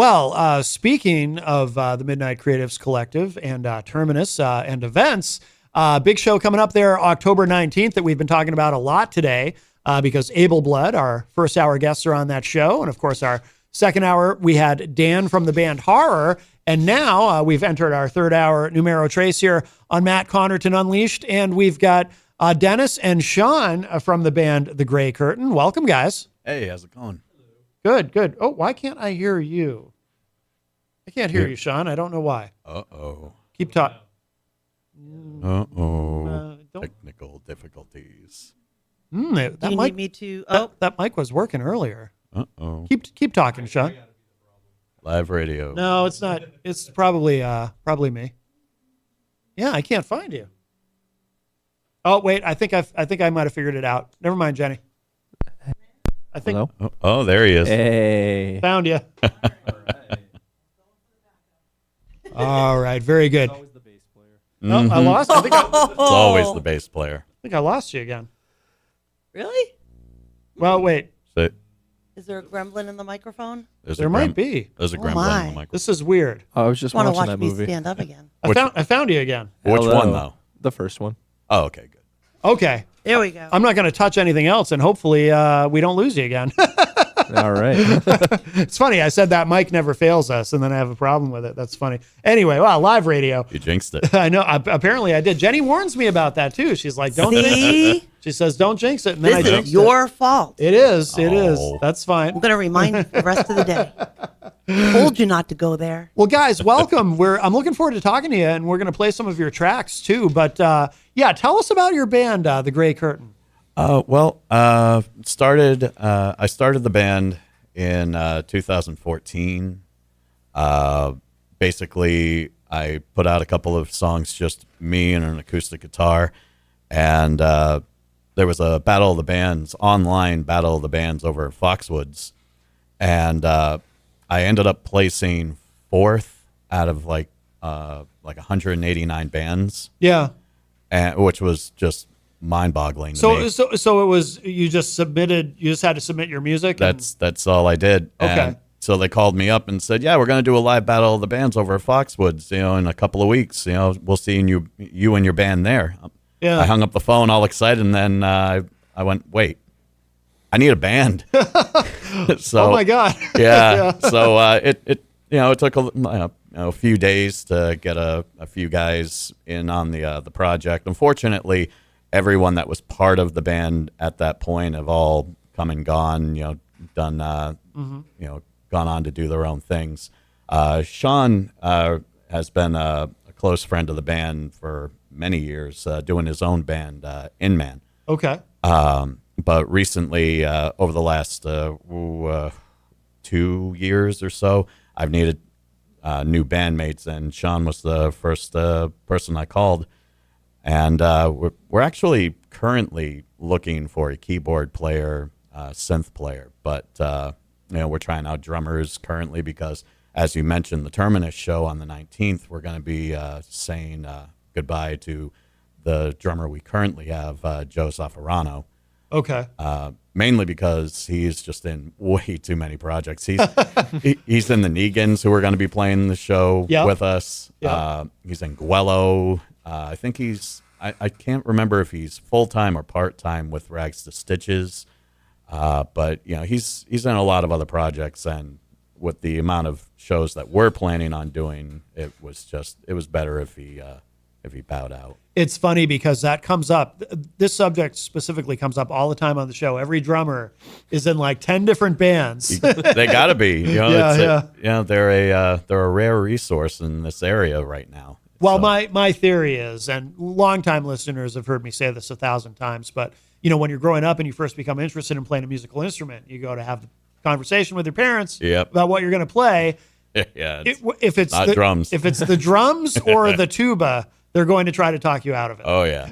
Well, speaking of the Midnight Creatives Collective and Terminus and events, big show coming up there October 19th that we've been talking about a lot today because Able Blood, our first hour guests, are on that show. And of course, our second hour, we had Dan from the band Horror. And now we've entered our third hour Numero Trace here on Matt Connerton Unleashed. And we've got Dennis and Sean from the band The Gray Curtain. Welcome, guys. Hey, how's it going? Good, good. Oh, why can't I hear you? I can't hear you, Sean. I don't know why. Uh-oh. Keep talking. Technical difficulties. That Do you mic, need me to? that mic was working earlier. Uh-oh. Keep talking, Sean. Live radio. No, it's not. It's probably me. Yeah, I can't find you. Oh wait, I think I might have figured it out. Never mind, Jenny. I think Hello? Oh, there he is. Hey. found you. All right, very good. Always the bass player. No, I lost. I think It's always the bass player. I lost you again. Really? Well, wait. So, Is there a gremlin in the microphone? There might be. There's a Oh, gremlin my. on the mic. This is weird. I was just Want to watching watch that me movie. stand up again? I found you again. Which Hello. one, though? The first one. Oh, okay, good. Okay. There we go. I'm not going to touch anything else, and hopefully we don't lose you again. All right. It's funny. I said that mic never fails us, and then I have a problem with it. That's funny. Anyway, wow, live radio. You jinxed it. I know. Apparently, I did. Jenny warns me about that too. She's like, "Don't." Jinx See? it. She says, "Don't jinx it." And then I This jinxed is your fault. it. It is. It is. Oh. That's I'm fine. going to remind you the rest of the day. Told you not to go there. Well, guys, welcome. I'm looking forward to talking to you, and we're going to play some of your tracks too. But yeah, tell us about your band, The Gray Curtain. I started the band in 2014. Basically, I put out a couple of songs, just me and an acoustic guitar, and there was a battle of the bands, online battle of the bands over at Foxwoods, and I ended up placing fourth out of like 189 bands, Yeah. which was just mind-boggling to me. So it was you just submitted. You just had to submit your music. and- That's all I did. Okay. And so they called me up and said, "Yeah, we're going to do a live battle of the bands over at Foxwoods, in a couple of weeks. We'll see you and your band there." Yeah. I hung up the phone all excited, and then I went, "Wait, I need a band." So, oh my God. yeah. So it took a few days to get a few guys in on the project. Unfortunately, everyone that was part of the band at that point have all come and gone. Done. Gone on to do their own things. Sean has been a close friend of the band for many years, doing his own band, Inman. Okay. But recently, over the last 2 years or so, I've needed new bandmates, and Sean was the first person I called. And we're actually currently looking for a keyboard player, synth player, but we're trying out drummers currently because, as you mentioned, the Terminus show on the 19th, we're going to be saying goodbye to the drummer we currently have, Joe Zaffarano. Okay. Mainly because he's just in way too many projects. He's in the Negans, who are going to be playing the show with us. Yep. He's in Guello. I think I can't remember if he's full-time or part-time with Rags to Stitches. But he's in a lot of other projects, and with the amount of shows that we're planning on doing, it was better if he bowed out. It's funny because that comes up. This subject specifically comes up all the time on the show. Every drummer is in like 10 different bands. They got to be. Yeah. They're a rare resource in this area right now. Well, So- my theory is, and longtime listeners have heard me say this 1,000 times, but when you're growing up and you first become interested in playing a musical instrument, you go to have the conversation with your parents Yep. about what you're going to play. Yeah, If it's not drums. if it's the drums or the tuba, they're going to try to talk you out of it. oh yeah,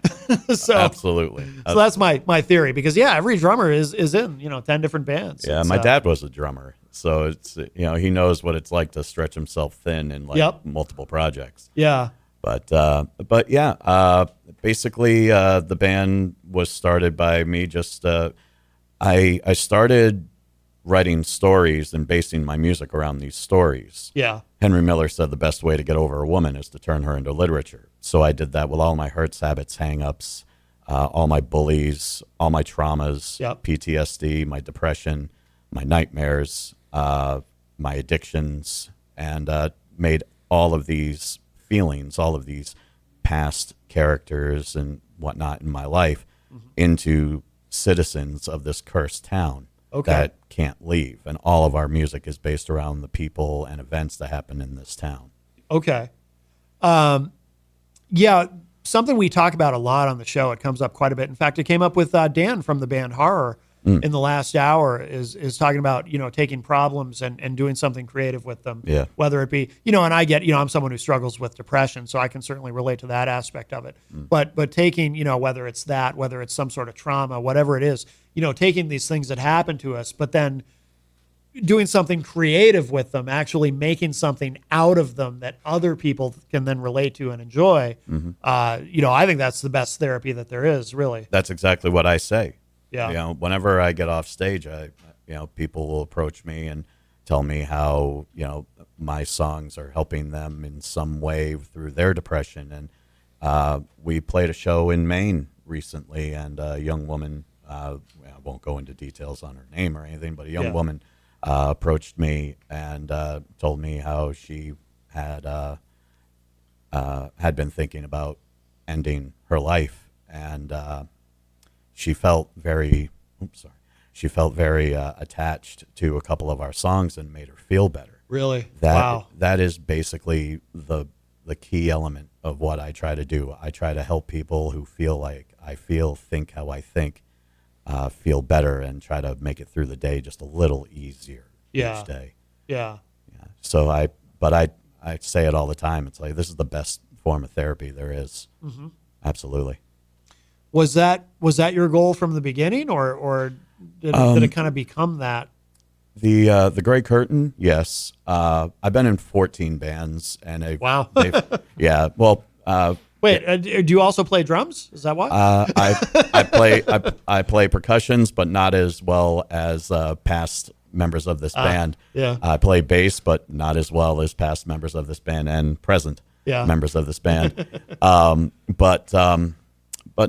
so absolutely. So that's my theory, because every drummer is in 10 different bands. Yeah, It's, my dad was a drummer, so it's he knows what it's like to stretch himself thin in multiple projects. Yeah. But basically the band was started by me. Just I started writing stories and basing my music around these stories. Yeah. Henry Miller said the best way to get over a woman is to turn her into literature. So I did that with all my hurts, habits, hang-ups, all my bullies, all my traumas, Yep. PTSD, my depression, my nightmares, my addictions, and made all of these feelings, all of these past characters and whatnot in my life into citizens of this cursed town Okay. that can't leave. And all of our music is based around the people and events that happen in this town. Okay. Yeah, something we talk about a lot on the show. It comes up quite a bit. In fact, it came up with Dan from the band Horror in the last hour is talking about, taking problems and doing something creative with them. Yeah. Whether it be, and I get, I'm someone who struggles with depression, so I can certainly relate to that aspect of it. But taking, whether it's that, whether it's some sort of trauma, whatever it is, taking these things that happen to us, but then doing something creative with them, actually making something out of them that other people can then relate to and enjoy. I think that's the best therapy that there is, really. That's exactly what I say. Yeah. Whenever I get off stage, people will approach me and tell me how, my songs are helping them in some way through their depression. And we played a show in Maine recently, and a young woman, I won't go into details on her name or anything, but a young woman approached me and told me how she had been thinking about ending her life, and she felt very attached to a couple of our songs and made her feel better. Really? Wow. That is basically the key element of what I try to do. I try to help people who feel like I feel, think how I think, feel better, and try to make it through the day just a little easier each day. Yeah. So I say it all the time. It's like, this is the best form of therapy there is. Absolutely. Was that your goal from the beginning, or did it kind of become that? The Gray Curtain, yes. I've been in 14 bands, and Wow. yeah. Well, Wait, do you also play drums? Is that why? I play percussions, but not as well as past members of this band. Yeah. I play bass, but not as well as past members of this band and present members of this band. But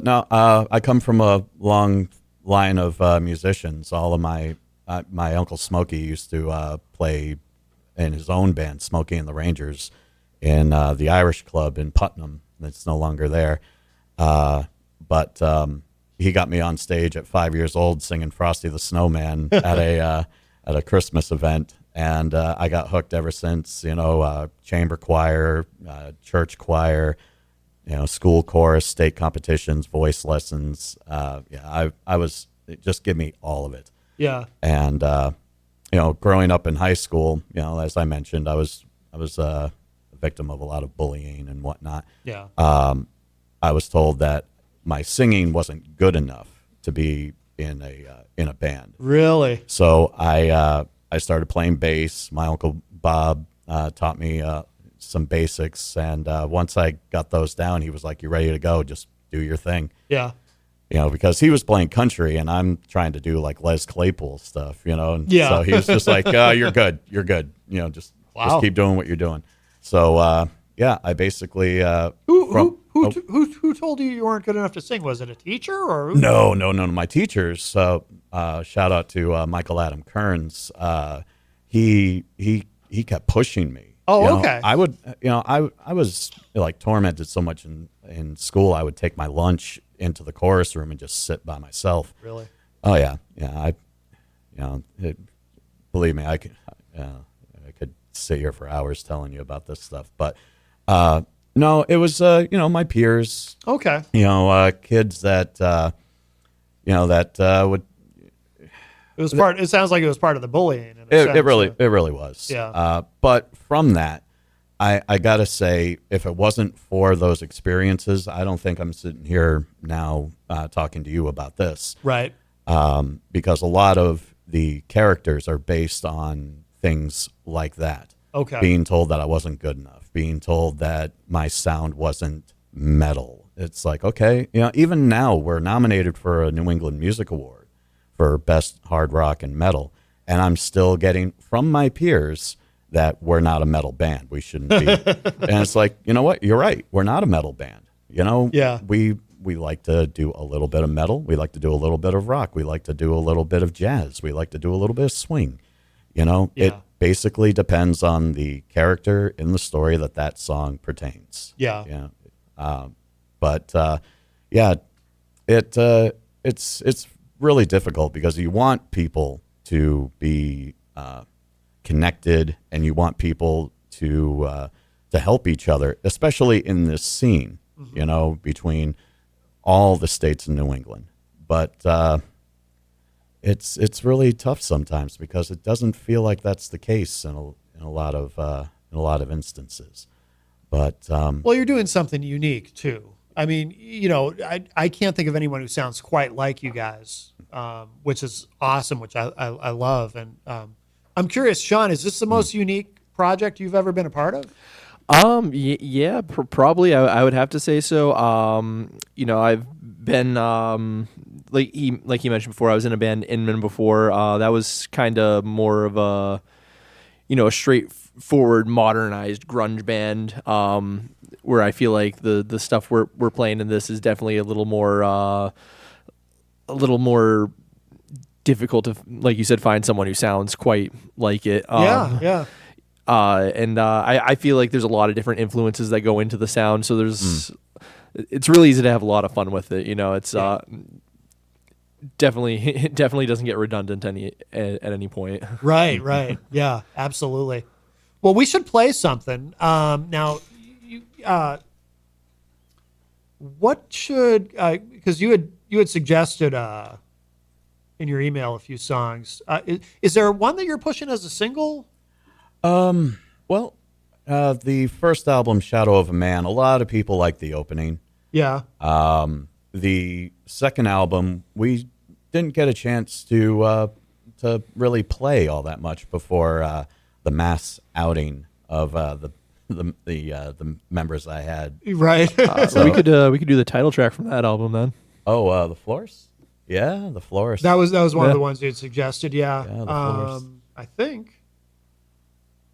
no, I come from a long line of musicians. All of my Uncle Smokey used to play in his own band, Smokey and the Rangers, in the Irish Club in Putnam. That's no longer there. But he got me on stage at 5 years old singing Frosty the Snowman at a Christmas event. And I got hooked ever since, chamber choir, church choir, school chorus, state competitions, voice lessons. Just give me all of it. Yeah. And, growing up in high school, as I mentioned, I was a victim of a lot of bullying and whatnot. Yeah. I was told that my singing wasn't good enough to be in a band. Really? So I started playing bass. My Uncle Bob taught me some basics, and once I got those down, he was like, "You're ready to go. Just do your thing." Yeah. Because he was playing country, and I'm trying to do like Les Claypool stuff. And Yeah. so he was just like, "You're good. You're good. Just keep doing what you're doing." So I basically Who told you weren't good enough to sing? Was it a teacher or who? No. My teachers. So shout out to Michael Adam Kearns. He kept pushing me. Oh, okay. I would, I was like tormented so much in school. I would take my lunch into the chorus room and just sit by myself. Really? Oh yeah. Believe me, I could sit here for hours telling you about this stuff, but no, it was my peers. Okay. Kids that would. It was part. It sounds like it was part of the bullying. It really was. Yeah. But from that, I gotta say, if it wasn't for those experiences, I don't think I'm sitting here now talking to you about this. Right. Because a lot of the characters are based on things like that. Okay. Being told that I wasn't good enough, being told that my sound wasn't metal. It's like, okay, even now we're nominated for a New England Music Award for best hard rock and metal. and I'm still getting from my peers that we're not a metal band. We shouldn't be. And it's like, you know what? You're right. We're not a metal band. You know, Yeah. we like to do a little bit of metal. We like to do a little bit of rock. We like to do a little bit of jazz. We like to do a little bit of swing. You know, it Yeah. basically depends on the character in the story that song pertains. Yeah. Yeah. Yeah, it's really difficult because you want people to be connected, and you want people to help each other, especially in this scene, you know, between all the states in New England. But it's really tough sometimes because it doesn't feel like that's the case in a lot of instances. But Well, you're doing something unique too. I mean, you know, I can't think of anyone who sounds quite like you guys, which is awesome, which I love. And I'm curious, Sean, is this the most unique project you've ever been a part of? Yeah, probably. I would have to say so. You know, I've been like he mentioned before. I was in a band Inman before. That was kind of more of a, you know, a straightforward modernized grunge band. Where I feel like the stuff we're playing in this is definitely a little more difficult to, like you said, find someone who sounds quite like it. Yeah. I feel like there's a lot of different influences that go into the sound. So it's really easy to have a lot of fun with it. You know, it's definitely doesn't get redundant at any point. Right. Yeah, absolutely. Well, we should play something. Now, what should, because you had suggested in your email a few songs. Is there one that you're pushing as a single? well, the first album, Shadow of a Man, a lot of people like the opening. Yeah. The second album, we didn't get a chance to really play all that much before the mass outing of the members I had. Right. So we could do the title track from that album then. Oh, the Florist? Yeah, the Florist. That was one of Yeah. the ones you had suggested. Yeah. Yeah, the Florist. I think.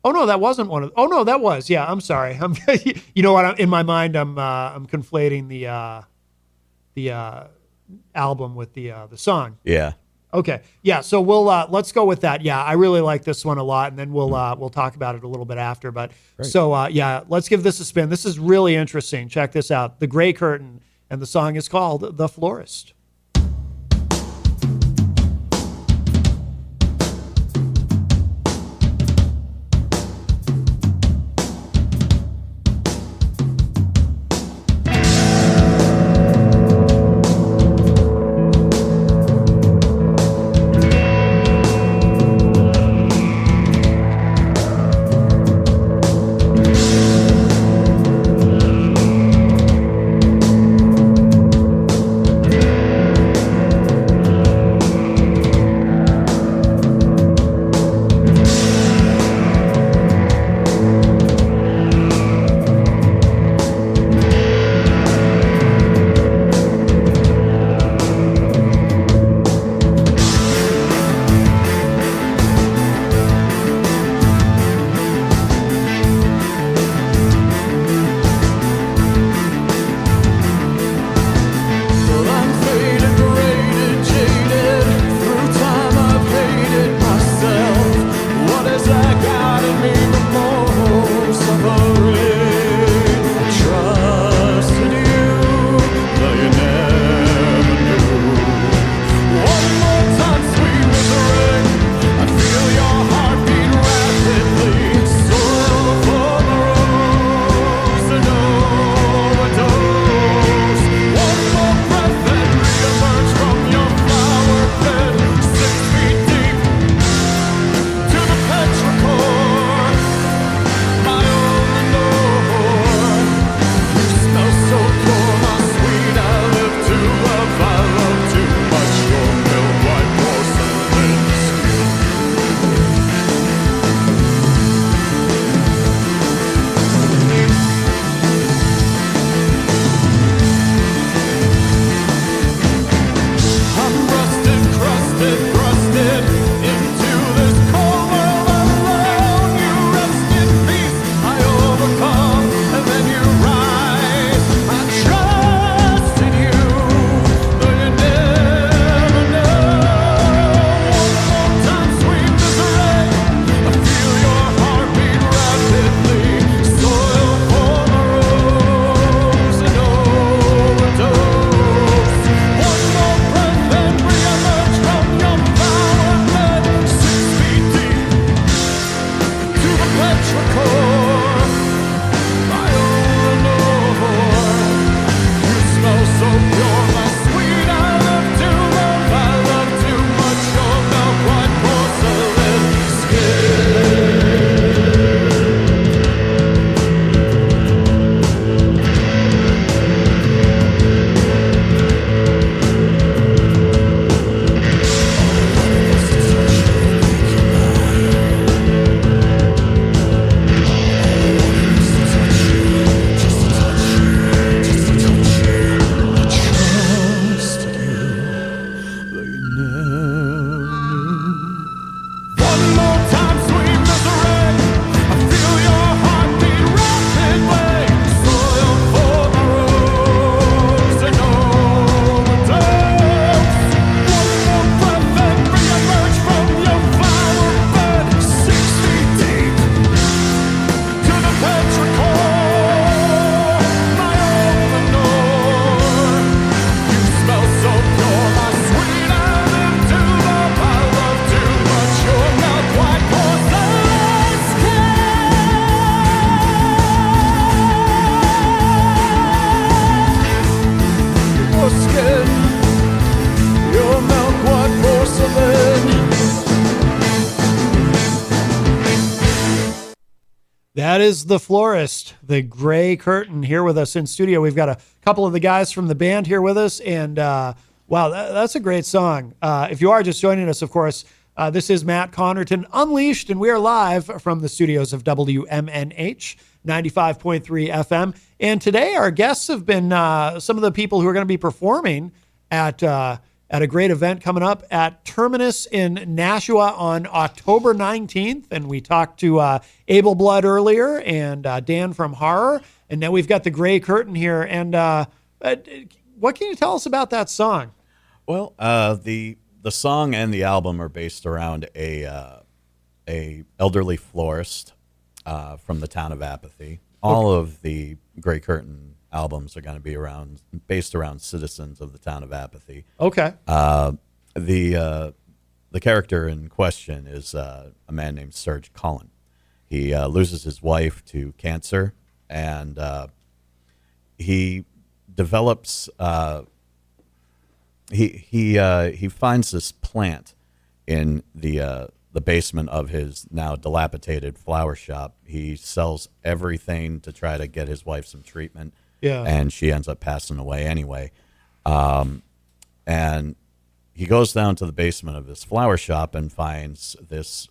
Oh no, that wasn't one of. Oh no, that was. Yeah, I'm sorry. You know what? In my mind, I'm conflating the album with the song. Yeah. Okay. Yeah. So we'll let's go with that. Yeah, I really like this one a lot, and then we'll talk about it a little bit after. But Great. so yeah, let's give this a spin. This is really interesting. Check this out. The Gray Curtain, and the song is called "The Florist." That is The Florist, the Gray Curtain, here with us in studio. We've got a couple of the guys from the band here with us, and wow, that's a great song. If you are just joining us, of course, this is Matt Connerton Unleashed, and we are live from the studios of WMNH 95.3 FM. And today our guests have been some of the people who are going to be performing at a great event coming up at Terminus in Nashua on October 19th. And we talked to Able Blood earlier and Dan from Horror. And now we've got the Gray Curtain here. And what can you tell us about that song? Well, the song and the album are based around a elderly florist from the town of Apathy. All of the Gray Curtain albums are going to be based around citizens of the town of Apathy. Okay. The character in question is a man named Serge Cullen. He loses his wife to cancer, and he develops. He finds this plant in the basement of his now dilapidated flower shop. He sells everything to try to get his wife some treatment. Yeah. And she ends up passing away anyway. And he goes down to the basement of this flower shop and finds this.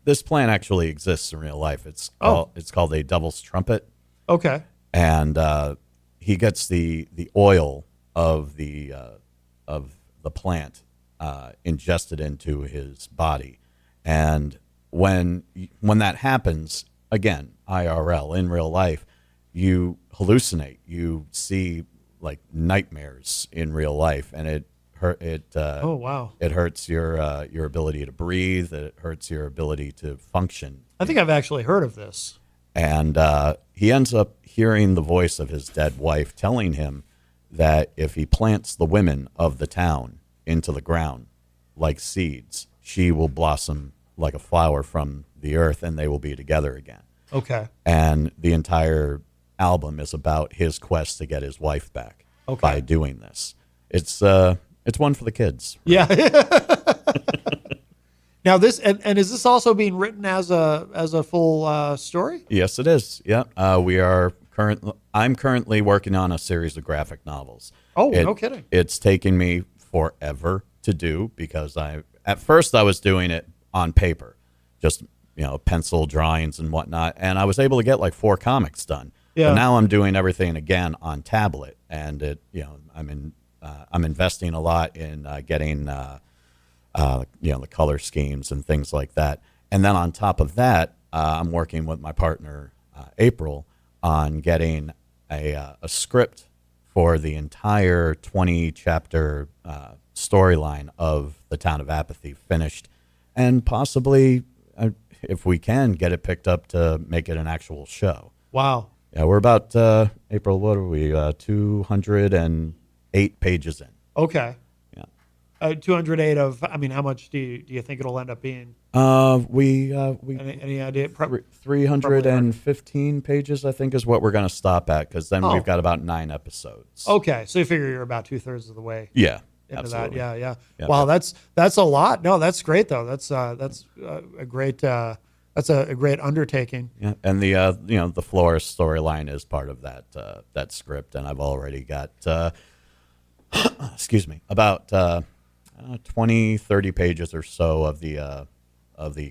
This plant actually exists in real life. It's called a devil's trumpet. Okay. And he gets the oil of the plant ingested into his body. And when that happens, again, IRL, in real life, you hallucinate. You see like nightmares in real life, and it Oh, wow. it hurts your ability to breathe. It hurts your ability to function. I think I've actually heard of this. And he ends up hearing the voice of his dead wife telling him that if he plants the women of the town into the ground like seeds, she will blossom like a flower from the earth, and they will be together again. Okay. And the entire album is about his quest to get his wife back by doing this. It's one for the kids. Yeah. Now this and is this also being written as a full story? Yes, it is. Yeah, I'm currently working on a series of graphic novels. Oh, no kidding. It's taken me forever to do because at first I was doing it on paper, just pencil drawings and whatnot, and I was able to get like 4 comics done. Yeah. But now I'm doing everything again on tablet, and I'm investing a lot in getting the color schemes and things like that. And then on top of that, I'm working with my partner April on getting a script for the entire 20 chapter storyline of the town of Apathy finished, and possibly if we can get it picked up to make it an actual show. Wow. Yeah, we're about April. What are we? 208 pages in. Okay. Yeah. 208 of. I mean, how much do you think it'll end up being? We Any idea? 315 pages, I think, is what we're going to stop at, because then we've got about 9 episodes. Okay, so you figure you're about 2/3 of the way. Yeah. Into Absolutely. that. Yeah. Yeah. Wow, that's a lot. No, that's great though. That's a great undertaking. Yeah, and the florist storyline is part of that script, and I've already got about 20, 30 pages or so of the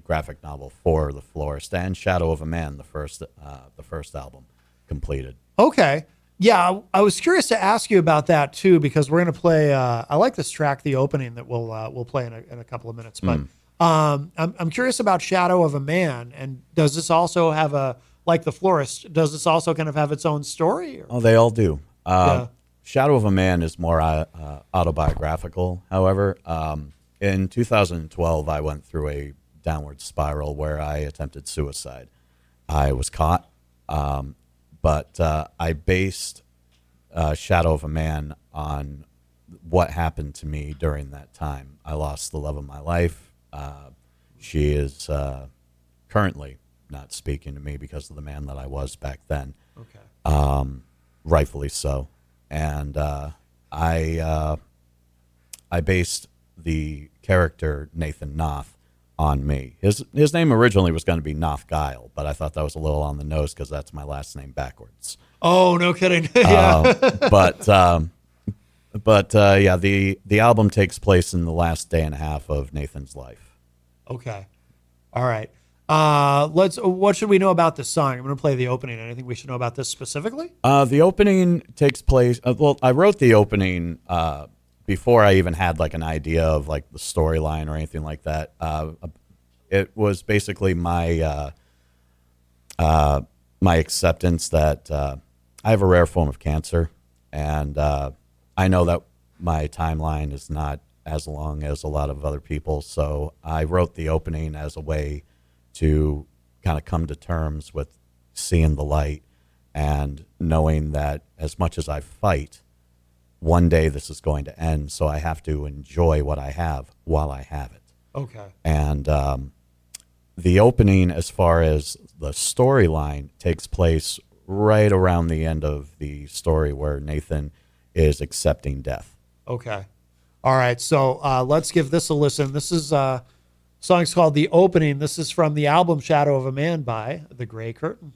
graphic novel for the florist and Shadow of a Man, the first album completed. Okay. Yeah, I was curious to ask you about that too, because we're going to play. I like this track, the opening that we'll play in a couple of minutes. But I'm curious about Shadow of a Man, and does this also have like the florist? Does this also kind of have its own story? Or? Oh, they all do. Yeah. Shadow of a Man is more autobiographical. However, in 2012, I went through a downward spiral where I attempted suicide. I was caught. But I based Shadow of a Man on what happened to me during that time. I lost the love of my life. She is currently not speaking to me because of the man that I was back then. Okay. Rightfully so. And I based the character Nathan Noth on me. His name originally was going to be Noth Guile, but I thought that was a little on the nose because that's my last name backwards. Oh, no kidding. Yeah. Yeah, the album takes place in the last day and a half of Nathan's life. Okay. All right. What should we know about this song? I'm going to play the opening. Anything we should know about this specifically? The opening takes place. Well, I wrote the opening before I even had like an idea of like the storyline or anything like that. It was basically my my acceptance that I have a rare form of cancer, and I know that my timeline is not as long as a lot of other people. So I wrote the opening as a way to kind of come to terms with seeing the light and knowing that as much as I fight, one day this is going to end. So I have to enjoy what I have while I have it. Okay. And the opening, as far as the storyline, takes place right around the end of the story where Nathan is accepting death. Okay. All right. So let's give this a listen. This is song's called The Opening. This is from the album Shadow of a Man by The Grey Curtain.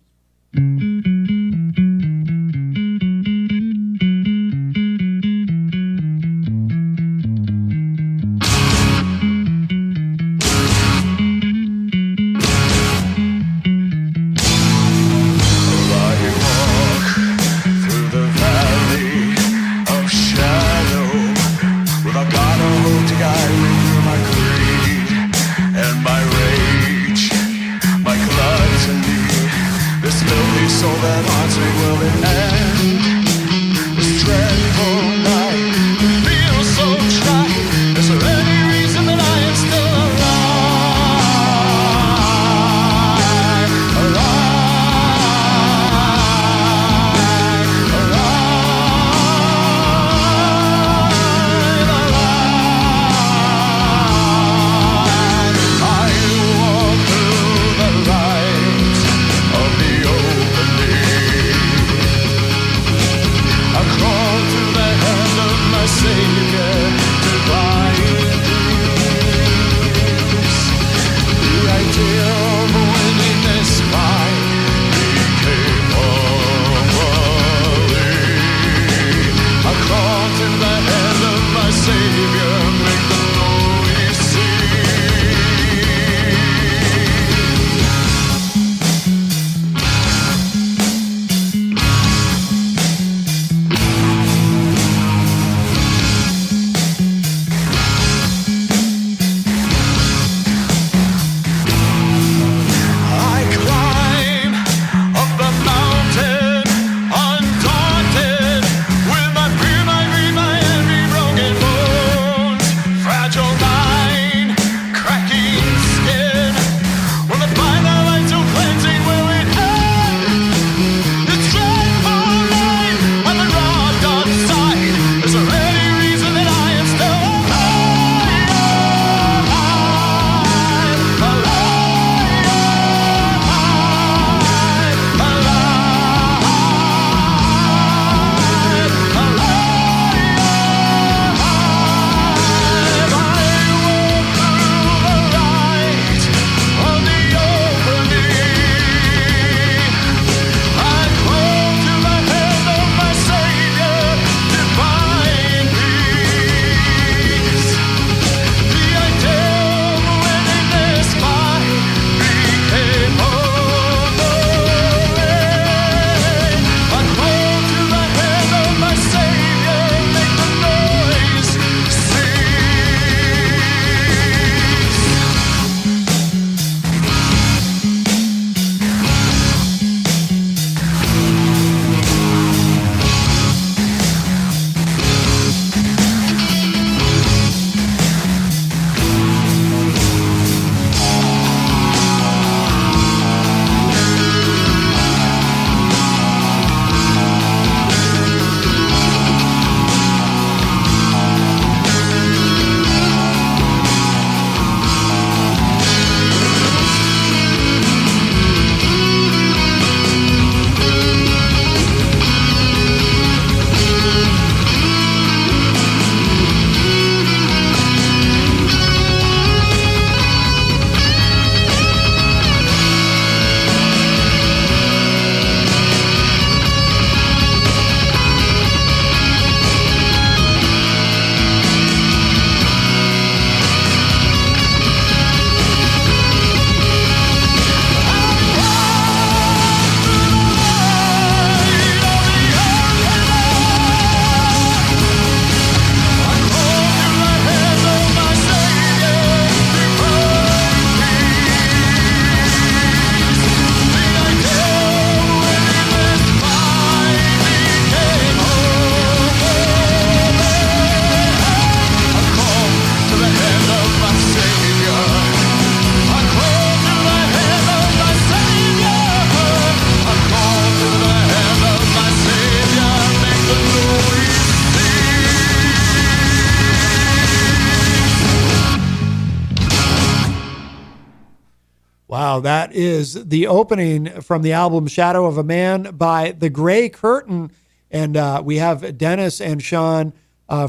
Wow, that is the opening from the album Shadow of a Man by The Gray Curtain. And we have Dennis and Sean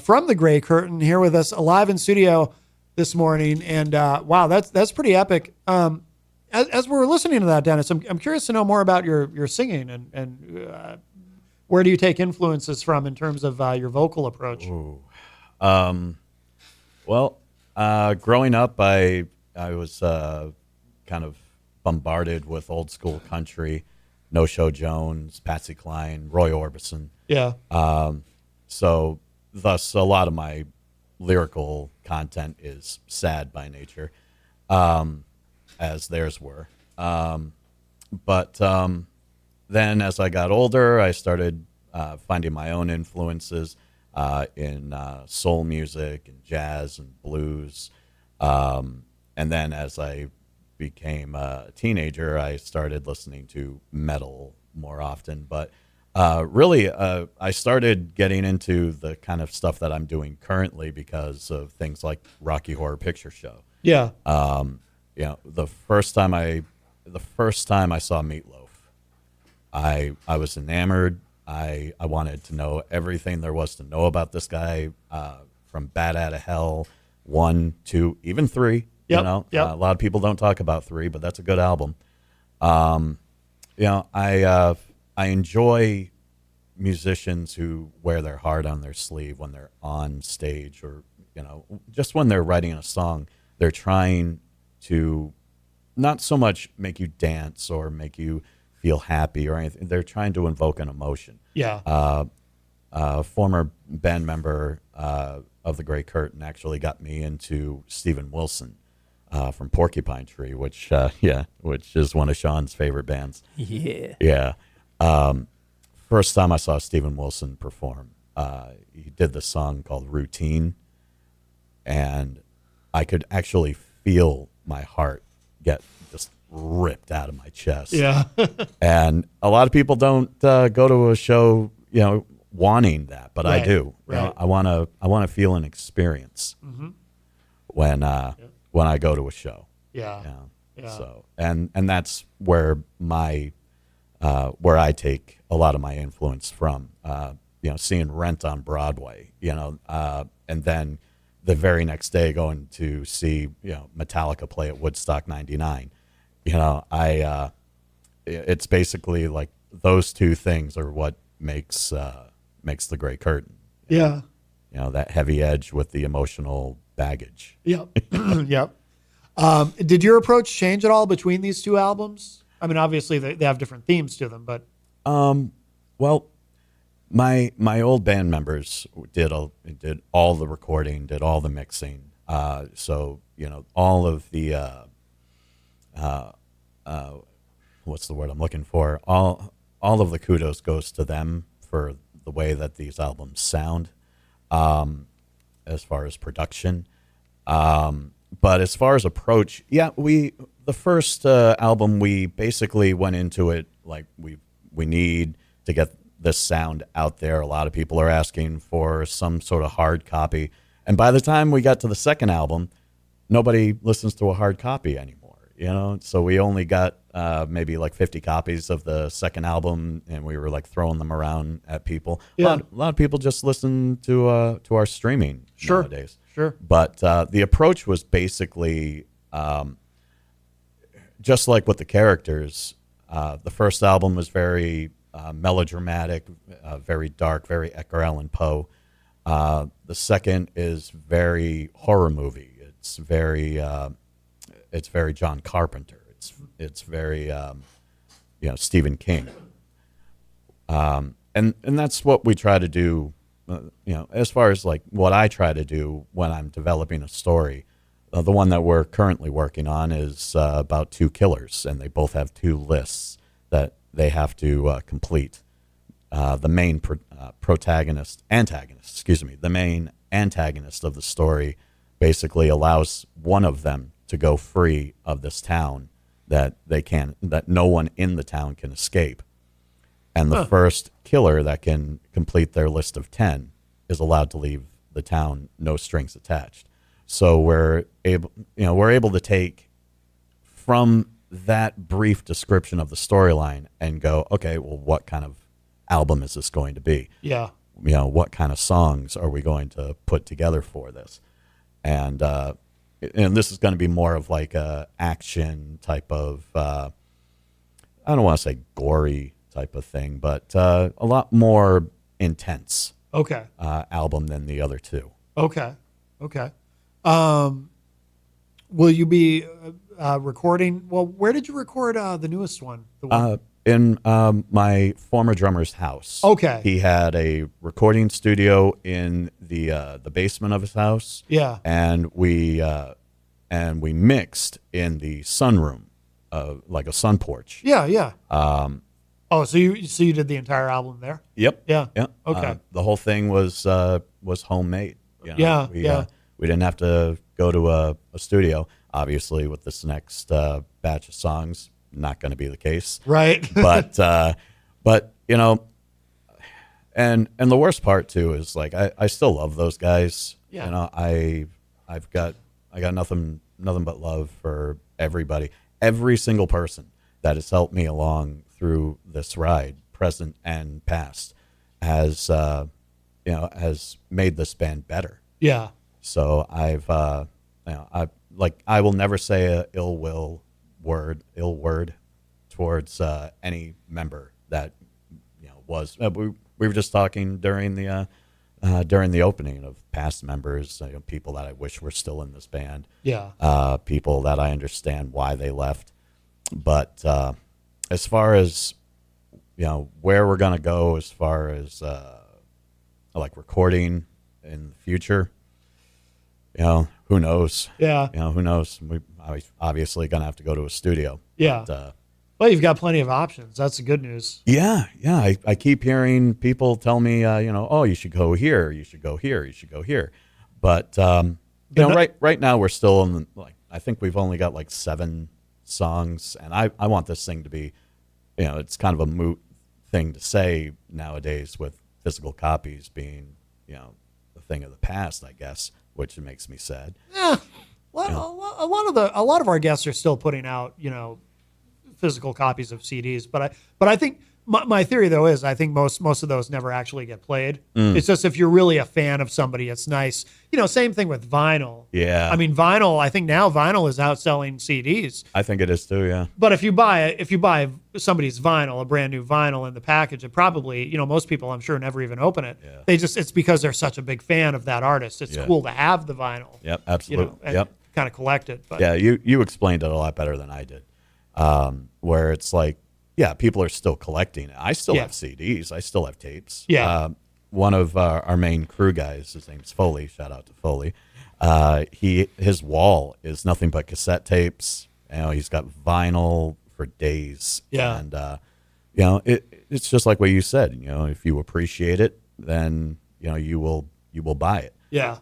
from The Gray Curtain here with us live in studio this morning. And wow, that's pretty epic. As we're listening to that, Dennis, I'm curious to know more about your singing and where do you take influences from in terms of your vocal approach? Well, growing up, I was kind of bombarded with old school country, No Show Jones, Patsy Cline, Roy Orbison. Yeah. So thus, a lot of my lyrical content is sad by nature, as theirs were. But then as I got older, I started finding my own influences in soul music and jazz and blues. And then as I became a teenager, I started listening to metal more often. But really, I started getting into the kind of stuff that I'm doing currently because of things like Rocky Horror Picture Show. Yeah. The first time I saw Meatloaf, I was enamored. I wanted to know everything there was to know about this guy, from Bat Outta Hell 1, 2, even 3. Yep, yep. A lot of people don't talk about 3, but that's a good album. I enjoy musicians who wear their heart on their sleeve when they're on stage, or just when they're writing a song. They're trying to not so much make you dance or make you feel happy or anything. They're trying to invoke an emotion. Yeah. Former band member of the Gray Curtain actually got me into Steven Wilson from Porcupine Tree, which is one of Sean's favorite bands. Yeah. Yeah. First time I saw Steven Wilson perform, he did this song called Routine, and I could actually feel my heart get just ripped out of my chest. Yeah. And a lot of people don't go to a show, wanting that, but I Right, do. right. I want to feel an experience when I go to a show. Yeah. Yeah. Yeah. So and that's where where I take a lot of my influence from. Seeing Rent on Broadway, and then the very next day going to see Metallica play at Woodstock '99. It's basically like those two things are what makes the Gray Curtain. Yeah. That heavy edge with the emotional baggage. Yep. Yep. Did your approach change at all between these two albums? I mean, obviously they have different themes to them, but Well, my old band members did all the recording, did all the mixing. So all of the what's the word I'm looking for? All of the kudos goes to them for the way that these albums sound, as far as production. But as far as approach, the first album, we basically went into it like we need to get this sound out there. A lot of people are asking for some sort of hard copy. And by the time we got to the second album, nobody listens to a hard copy anymore, So we only got maybe like 50 copies of the second album, and we were like throwing them around at people. Yeah. A lot of people just listen to our streaming nowadays. Sure. But the approach was basically just like with the characters. The first album was very melodramatic, very dark, very Edgar Allan Poe. The second is very horror movie. It's very John Carpenter. It's very Stephen King. And that's what we try to do. As far as like what I try to do when I'm developing a story. The one that we're currently working on is about two killers, and they both have two lists that they have to complete. The main the main antagonist of the story basically allows one of them to go free of this town that no one in the town can escape. And the first killer that can complete their list of 10 is allowed to leave the town, no strings attached. So we're able to take from that brief description of the storyline and go, okay, well, what kind of album is this going to be? Yeah. What kind of songs are we going to put together for this? And this is going to be more of like a action type of, I don't want to say gory type of thing, but a lot more intense Okay. album than the other two. Okay. Will you be recording? Well, where did you record the newest one? The one? In my former drummer's house. Okay. He had a recording studio in the basement of his house. Yeah. And we mixed in the sunroom, like a sun porch. Yeah. So you did the entire album there? Yep. Yeah. Yep. Okay. The whole thing was homemade. Yeah. We didn't have to go to a studio. Obviously, with this next batch of songs, not going to be the case. Right. but and the worst part too is like I still love those guys. Yeah. I got nothing but love for everybody, every single person that has helped me along through this ride, present and past, has made this band better. Yeah. So I will never say a ill word towards any member that was. We were just talking during the opening of past members, people that I wish were still in this band. Yeah. People that I understand why they left. But as far as where we're gonna go, as far as like recording in the future, who knows? Yeah. Who knows? We obviously gonna have to go to a studio. Yeah. But, Well, you've got plenty of options. That's the good news. yeah. I keep hearing people tell me, oh, you should go here, you should go here, you should go here. But right now we're still in I think we've only got like 7 songs, and I want this thing to be, it's kind of a moot thing to say nowadays with physical copies being, the thing of the past, I guess, which makes me sad. Yeah. Well, a lot of our guests are still putting out, physical copies of CDs, but I think my theory though is I think most of those never actually get played. It's just if you're really a fan of somebody, it's nice. Same thing with vinyl. Yeah. I mean, vinyl. I think now vinyl is outselling CDs. I think it is too. Yeah. But if you buy somebody's vinyl, a brand new vinyl in the package, it probably most people I'm sure never even open it. Yeah. It's because they're such a big fan of that artist. It's cool to have the vinyl. Yep. Absolutely. And kind of collect it. But yeah. You explained it a lot better than I did. Where it's like, yeah, people are still collecting it. I still have CDs. I still have tapes. Yeah. One of our main crew guys, his name's Foley. Shout out to Foley. His wall is nothing but cassette tapes. He's got vinyl for days. Yeah. And it's just like what you said. If you appreciate it, then you will buy it. yeah.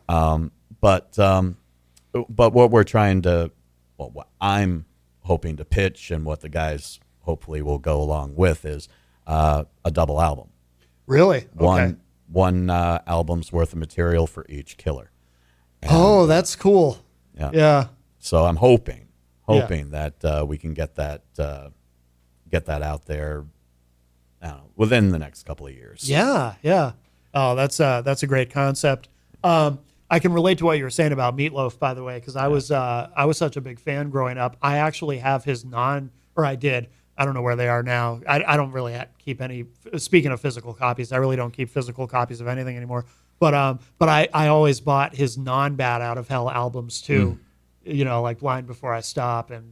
But what we're trying to, what I'm hoping to pitch, and what the guys hopefully will go along with, is a double album. Really? Okay. One album's worth of material for each killer. Oh, that's cool. Yeah. Yeah. So I'm hoping that we can get that out there, I don't know, within the next couple of years. Yeah. Yeah. Oh, that's a great concept. I can relate to what you were saying about Meatloaf, by the way, because I was such a big fan growing up. I actually have his I did. I don't know where they are now. I don't really keep any. Speaking of physical copies, I really don't keep physical copies of anything anymore. But I always bought his non-Bat Out of Hell albums too. Like Blind Before I Stop and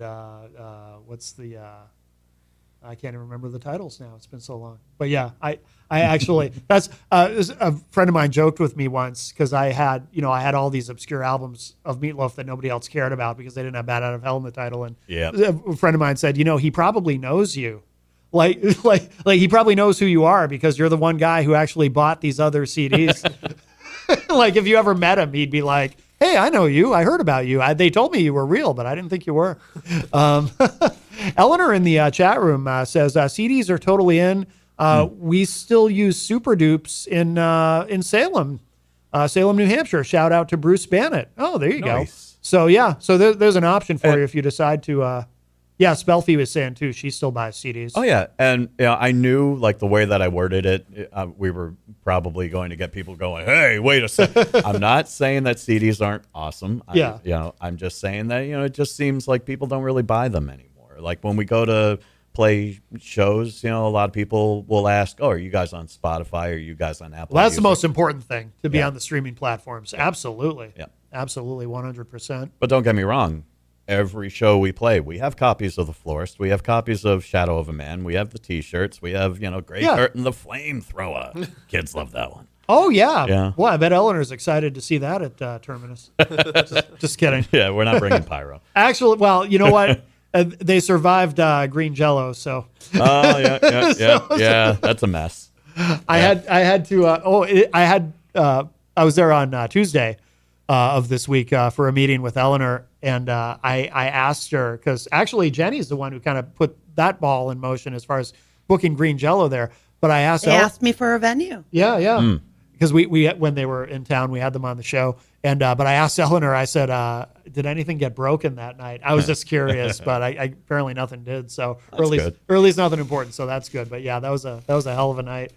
what's the I can't even remember the titles now. It's been so long. But yeah, I actually that's a friend of mine joked with me once because I had all these obscure albums of Meatloaf that nobody else cared about because they didn't have Bat Out of Hell in the title. And a friend of mine said, he probably knows you. Like he probably knows who you are because you're the one guy who actually bought these other CDs. Like if you ever met him, he'd be like, "Hey, I know you. I heard about you. They told me you were real, but I didn't think you were." Eleanor in the chat room says CDs are totally in. We still use Super Dupes in Salem, New Hampshire. Shout out to Bruce Bannett. Oh, there you go. So yeah, so there's an option for you if you decide to Yeah, Spelfie was saying too, she still buys CDs. Oh yeah, and I knew like the way that I worded it, we were probably going to get people going, "Hey, wait a sec." I'm not saying that CDs aren't awesome. Yeah. I'm just saying that it just seems like people don't really buy them anymore. Like when we go to play shows, a lot of people will ask, "Oh, are you guys on Spotify? Are you guys on Apple?" Well, that's the Music?" most important thing, to be Yeah. on the streaming platforms. Absolutely. Yeah. Absolutely, 100%. But don't get me wrong. Every show we play, we have copies of The Florist. We have copies of Shadow of a Man. We have the T-shirts. We have, Grey Yeah. Curtain, the Flamethrower. Kids love that one. Oh, yeah. Yeah. Well, I bet Eleanor's excited to see that at Terminus. just kidding. Yeah, we're not bringing pyro. Actually, well, you know what? They survived green Jello, so Oh yeah. That's a mess. I was there on Tuesday of this week for a meeting with Eleanor, and I asked her, because actually Jenny's the one who kind of put that ball in motion as far as booking green Jello there. But I asked They asked me for a venue. yeah. Because we when they were in town, we had them on the show, and but I asked Eleanor, I said, did anything get broken that night? I was just curious, but I apparently nothing did. So That's good. or at least nothing important. So that's good. But yeah, that was a hell of a night.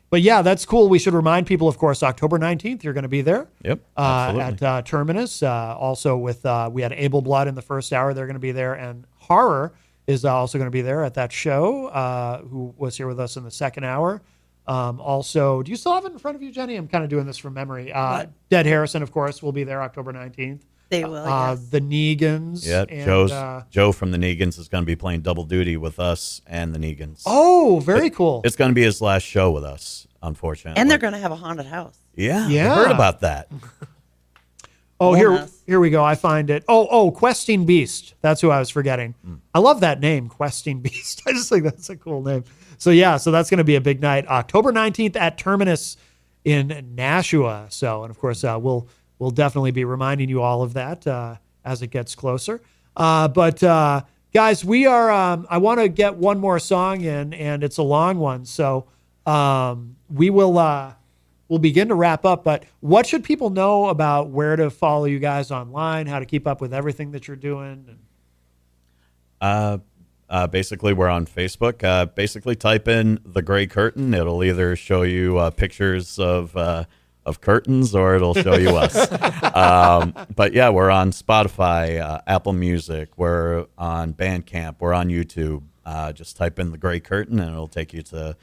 But yeah, that's cool. We should remind people, of course, October 19th, you're going to be there. Yep, absolutely. At Terminus. Also with we had Able Blood in the first hour. They're going to be there, and Horror is also going to be there at that show. Who was here with us in the second hour. Also, do you still have it in front of you, Jenny? I'm kind of doing this from memory. Dead Harrison, of course, will be there October 19th. They will, yes. The Negans. Yeah, and, Joe from the Negans is going to be playing double duty with us and the Negans. Oh, very cool. It's going to be his last show with us, unfortunately. And they're going to have a haunted house. Yeah, Yeah. I heard about that. Oh, Bonus. here we go. I find it. Oh, Questing Beast. That's who I was forgetting. I love that name, Questing Beast. I just think that's a cool name. So yeah, so that's going to be a big night, October 19th at Terminus in Nashua. So, and of course, we'll definitely be reminding you all of that as it gets closer. But guys, we are. I want to get one more song in, and it's a long one, so we will. We'll begin to wrap up, but what should people know about where to follow you guys online, how to keep up with everything that you're doing? Basically, we're on Facebook. Basically, type in The Grey Curtain. It'll either show you pictures of curtains or it'll show you us. But yeah, we're on Spotify, Apple Music. We're on Bandcamp. We're on YouTube. Just type in The Grey Curtain and it'll take you to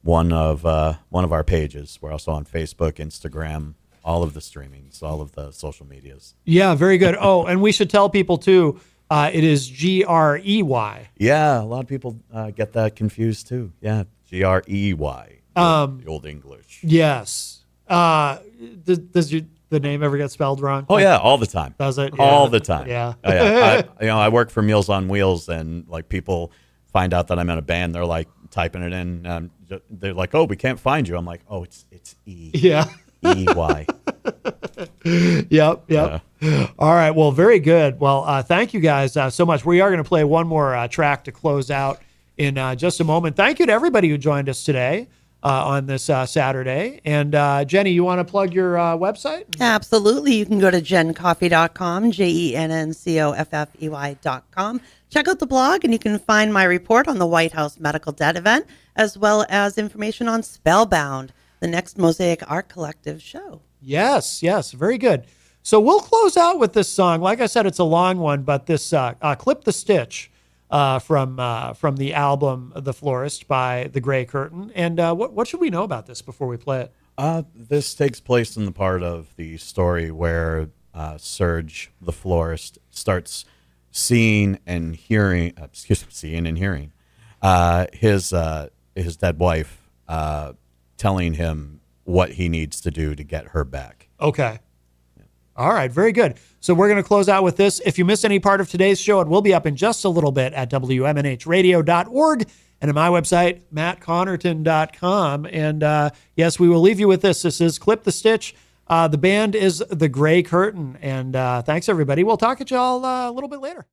one of our pages. We're also on Facebook, Instagram, all of the streamings, all of the social medias. Yeah, very good. Oh, and we should tell people too, it is Grey. Yeah, a lot of people get that confused too. Yeah, Grey. The Old English. Yes. Does the name ever get spelled wrong? Oh yeah, all the time. Does it? All the time. Yeah. Oh, yeah. I work for Meals on Wheels, and like people find out that I'm in a band. They're like typing it in. They're like, "Oh, we can't find you." I'm like, "Oh, it's E. Yeah. EY." Yep. All right. Well, very good. Well, thank you guys so much. We are going to play one more track to close out in just a moment. Thank you to everybody who joined us today on this Saturday. And Jenny, you want to plug your website? Absolutely. You can go to jencoffey.com, JENNCOFFEY.com. Check out the blog, and you can find my report on the White House Medical Debt event, as well as information on Spellbound, the next Mosaic Art Collective show. Yes. Very good. So we'll close out with this song. Like I said, it's a long one, but this Clip the Stitch from the album The Florist by The Grey Curtain. And what should we know about this before we play it? This takes place in the part of the story where Serge, the florist, starts seeing and hearing his dead wife telling him what he needs to do to get her back. Okay. All right, very good. So we're going to close out with this. If you missed any part of today's show, it will be up in just a little bit at WMNHradio.org and at my website, mattconnerton.com. And yes, we will leave you with this. This is Clip the Stitch. The band is The Grey Curtain. And thanks, everybody. We'll talk at y'all a little bit later.